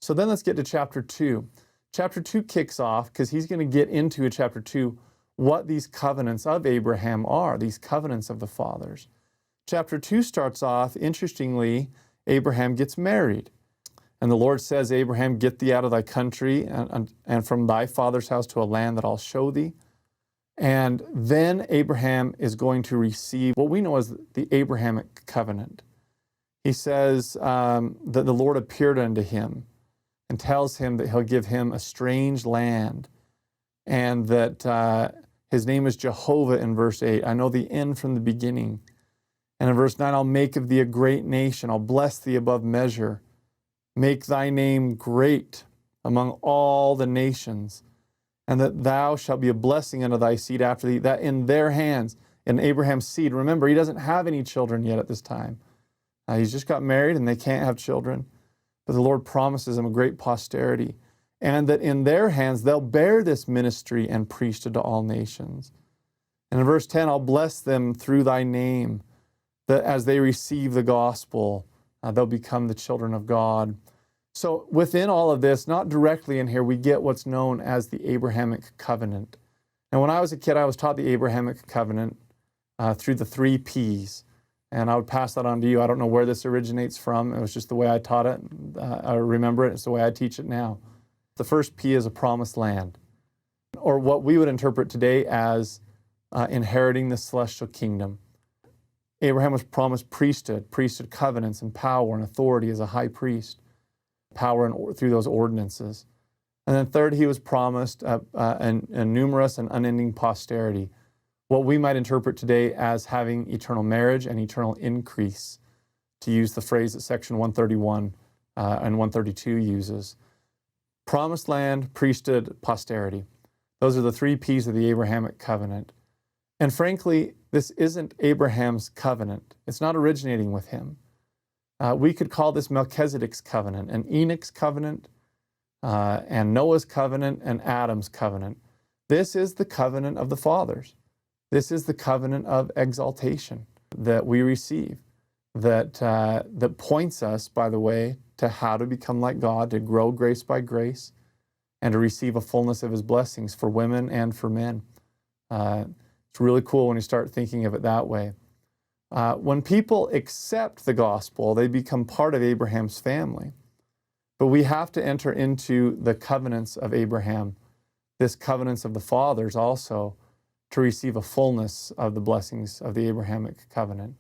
So then let's get to chapter 2. Chapter 2 kicks off because he's going to get into in chapter 2 what these covenants of Abraham are, these covenants of the fathers. Chapter 2 starts off, interestingly, Abraham gets married. And the Lord says, Abraham, get thee out of thy country and from thy father's house to a land that I'll show thee. And then Abraham is going to receive what we know as the Abrahamic Covenant. He says that the Lord appeared unto him and tells him that he'll give him a strange land and that his name is Jehovah in verse 8. I know the end from the beginning. And in verse 9, I'll make of thee a great nation. I'll bless thee above measure. Make thy name great among all the nations, and that thou shalt be a blessing unto thy seed after thee, that in their hands, in Abraham's seed, remember, he doesn't have any children yet at this time. He's just got married and they can't have children. But the Lord promises him a great posterity, and that in their hands they'll bear this ministry and priesthood to all nations. And in verse 10, I'll bless them through thy name, that as they receive the gospel, they'll become the children of God. So within all of this, not directly in here, we get what's known as the Abrahamic Covenant. And when I was a kid, I was taught the Abrahamic Covenant through the 3 Ps. And I would pass that on to you. I don't know where this originates from. It was just the way I taught it. I remember it. It's the way I teach it now. The first P is a promised land, or what we would interpret today as inheriting the celestial kingdom. Abraham was promised priesthood covenants and power and authority as a high priest, power through those ordinances. And then third, he was promised a numerous and unending posterity, what we might interpret today as having eternal marriage and eternal increase, to use the phrase that section 131 and 132 uses. Promised land, priesthood, posterity. Those are the 3 Ps of the Abrahamic Covenant. And frankly, this isn't Abraham's covenant. It's not originating with him. We could call this Melchizedek's covenant, and Enoch's covenant, and Noah's covenant, and Adam's covenant. This is the covenant of the fathers. This is the covenant of exaltation that we receive, that points us, by the way, to how to become like God, to grow grace by grace, and to receive a fullness of his blessings for women and for men. It's really cool when you start thinking of it that way. When people accept the gospel, they become part of Abraham's family. But we have to enter into the covenants of Abraham, this covenants of the fathers also, to receive a fullness of the blessings of the Abrahamic covenant.